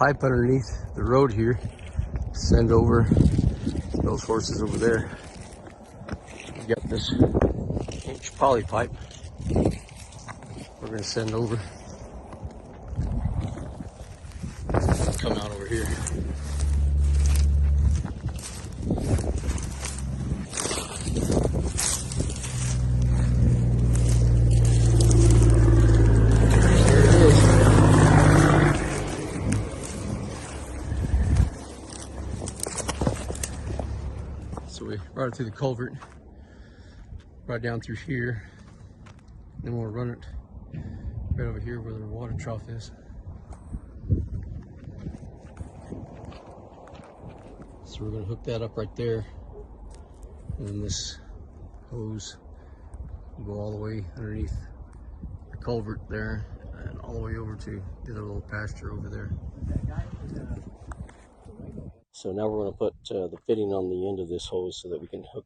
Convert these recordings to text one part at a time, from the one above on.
pipe underneath the road here, send over those horses over there. We got this inch poly pipe we're going to send over. Come out over here. So we brought it through the culvert, right down through here, then we'll run it right over here where the water trough is. So we're going to hook that up right there, and then this hose will go all the way underneath the culvert there and all the way over to the other little pasture over there. So now we're going to put the fitting on the end of this hose so that we can hook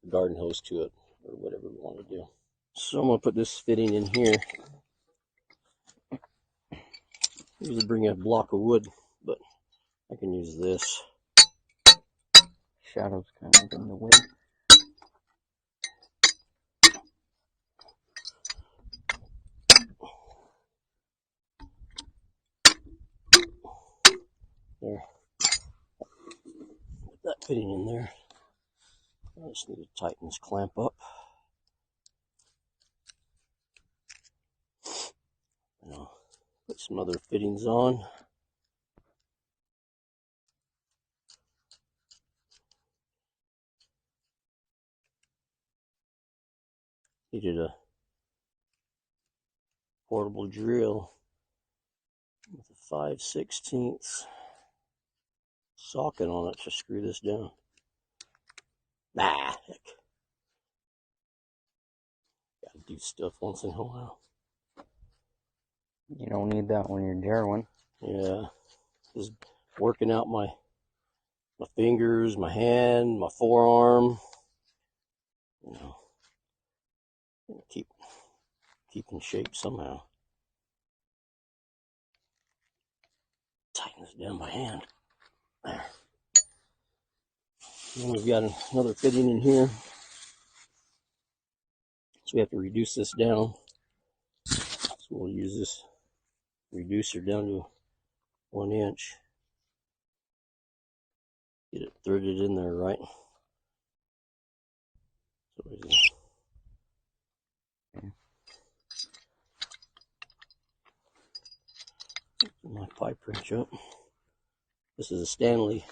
the garden hose to it, or whatever we want to do. So I'm going to put this fitting in here. Usually bring a block of wood, but I can use this. Shadow's kind of in the way. There. Put that fitting in there. I just need to tighten this clamp up. And I'll put some other fittings on. Needed a portable drill with a 5/16 socket on it to screw this down. Nah, heck. Gotta do stuff once in a while. You don't need that when you're jarring. Yeah, just working out my fingers, my hand, my forearm. You know, keep in shape somehow. Tighten this down by hand. There. And then we've got another fitting in here, so we have to reduce this down. So we'll use this reducer down to 1 inch. Get it threaded in there right. So my pipe wrench up. This is a Stanley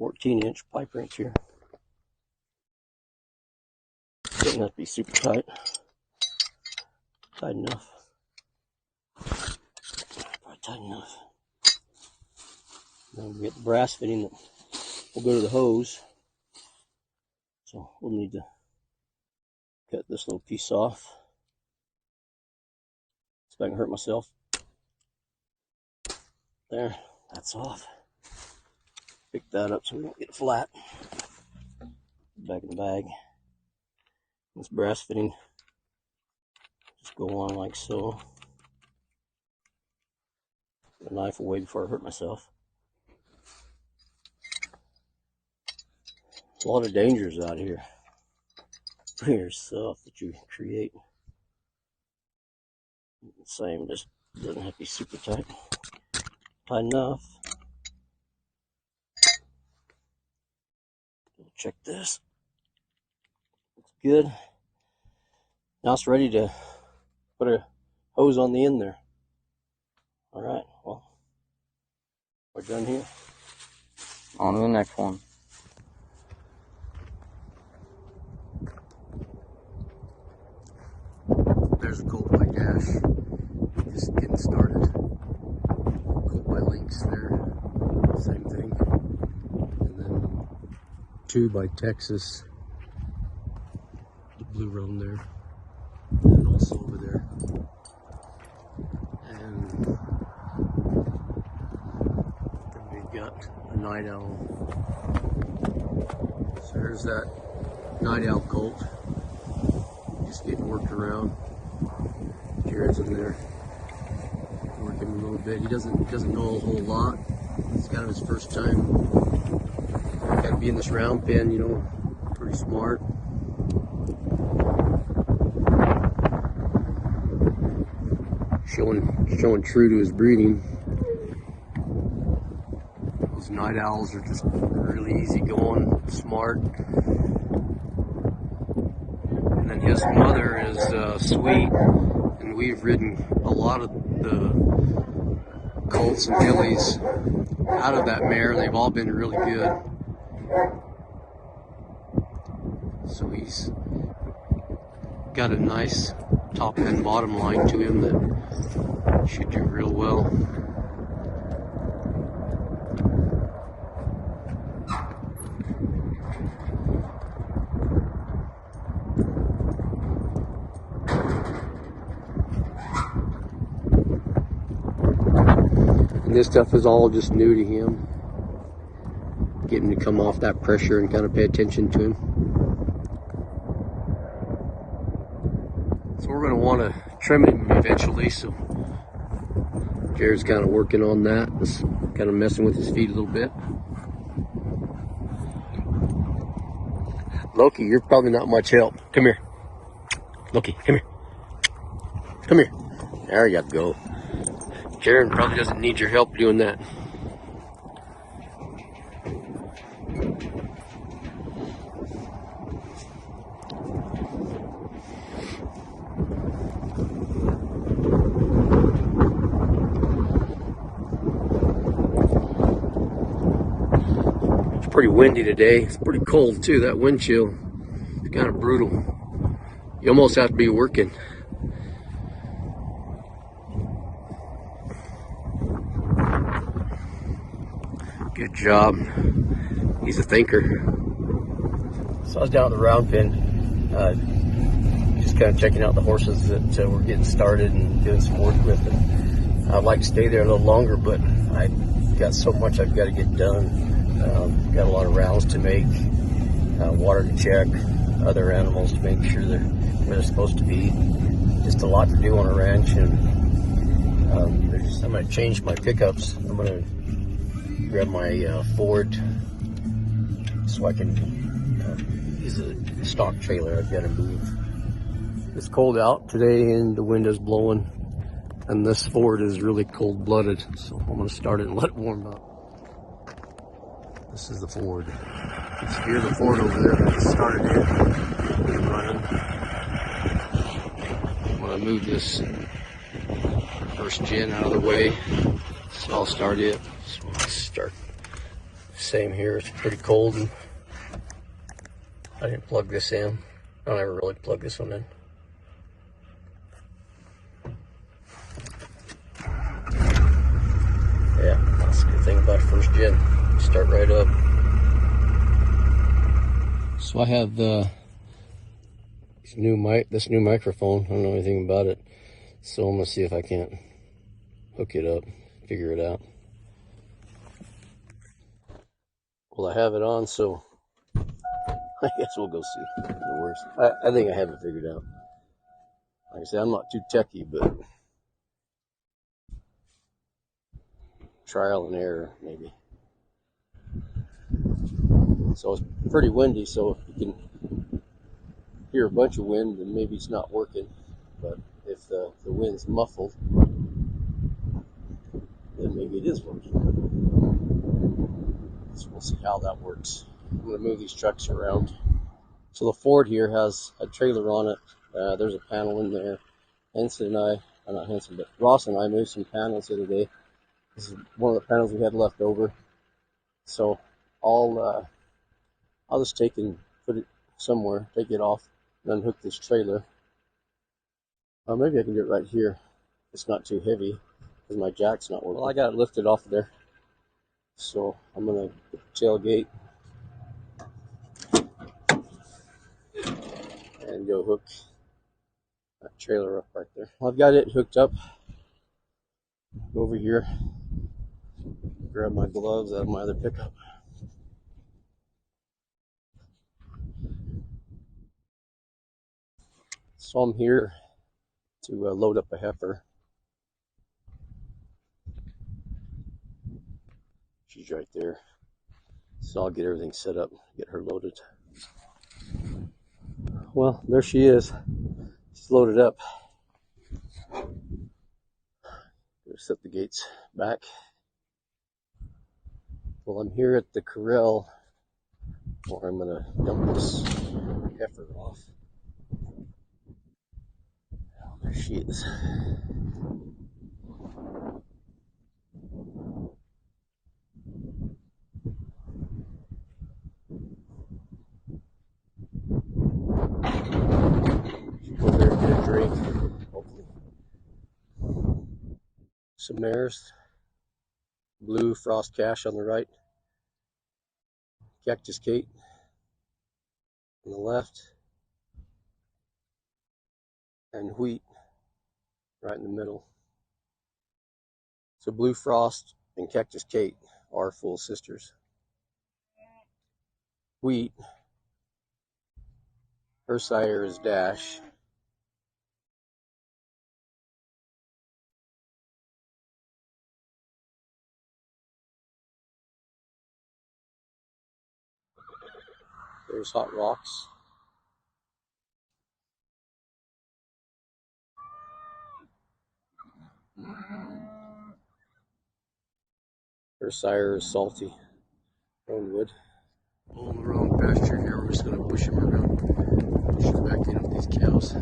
14-inch pipe wrench here. Doesn't have to be super tight. Tight enough. Probably tight enough. Then we get the brass fitting that will go to the hose. So we'll need to cut this little piece off. So I can hurt myself. There, that's off. Pick that up so we don't get flat. Back in the bag. This brass fitting just go on like so. Put the knife away before I hurt myself. A lot of dangers out here for yourself that you create. Same, just doesn't have to be super tight. Tight enough. Check this. Looks good. Now it's ready to put a hose on the end there. Alright, well, we're done here. On to the next one. There's a Colt by Dash. Just getting started. Colt by Lynx there. Same thing. And then 2 by Texas. The blue roan there. And also over there. And then we got a night owl. So there's that night owl colt. Just getting worked around. Jared's in there. We're him a little bit. He doesn't know a whole lot. It's kind of his first time. Got to be in this round pen, you know. Pretty smart. Showing true to his breeding. Those night owls are just really easy going, smart. And then his mother is sweet, and we've ridden a lot of the colts and fillies out of that mare. They've all been really good. So he's got a nice top and bottom line to him that should do real well. And this stuff is all just new to him. Getting to come off that pressure and kind of pay attention to him. So we're going to want to trim him eventually, so Jared's kind of working on that, just kind of messing with his feet a little bit. Loki, you're probably not much help. Come here. Loki, come here. Come here. There you go. Jared probably doesn't need your help doing that. Pretty windy today. It's pretty cold too. That wind chill is kind of brutal. You almost have to be working. Good job. He's a thinker. So I was down at the round pen, just kind of checking out the horses that we're getting started and doing some work with. And I'd like to stay there a little longer, but I got so much I've got to get done. Got a lot of rounds to make, water to check, other animals to make sure they're where they're supposed to be. Just a lot to do on a ranch, and I'm going to change my pickups. I'm going to grab my Ford so I can use a stock trailer. I've got to move. It's cold out today and the wind is blowing, and this Ford is really cold-blooded, so I'm going to start it and let it warm up. This is the Ford. You can hear the Ford over there. It started in running. I'm going to move this first gen out of the way, so I'll start it. So let's start. Same here. It's pretty cold, and I didn't plug this in. I don't ever really plug this one in. Yeah, that's the good thing about first gen. Start right up. So I have this new microphone. I don't know anything about it, so I'm gonna see if I can't hook it up, figure it out. Well, I have it on, so I guess we'll go see. The worst. I think I have it figured out. Like I said, I'm not too techy, but trial and error maybe. So it's pretty windy, so if you can hear a bunch of wind, then maybe it's not working. But if the wind's muffled, then maybe it is working. So we'll see how that works. I'm going to move these trucks around. So the Ford here has a trailer on it. There's a panel in there. Ross and I moved some panels the other day. This is one of the panels we had left over. So I'll just take and put it somewhere, take it off, and unhook this trailer. Maybe I can do it right here. It's not too heavy because my jack's not working. Well, I got it lifted off of there. So I'm going to get the tailgate and go hook that trailer up right there. I've got it hooked up. Go over here, grab my gloves out of my other pickup. So I'm here to load up a heifer. She's right there. So I'll get everything set up, get her loaded. Well, there she is. She's loaded up. Gonna set the gates back. Well, I'm here at the corral where I'm gonna dump this heifer off. Oh, there she is. Go there and get a drink, hopefully. Some mares. Blue Frost Cash on the right. Cactus Kate on the left. And Wheat right in the middle. So Blue Frost and Cactus Kate are full sisters. Wheat, her sire is Dash. There's Hot Rocks. Her sire is Salty. Roanwood. All in the wrong pasture here. We're just going to push him around. Push him back in with these cows.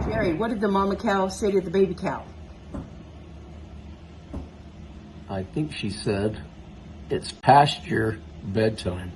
Jerry, what did the mama cow say to the baby cow? I think she said, it's past your bedtime.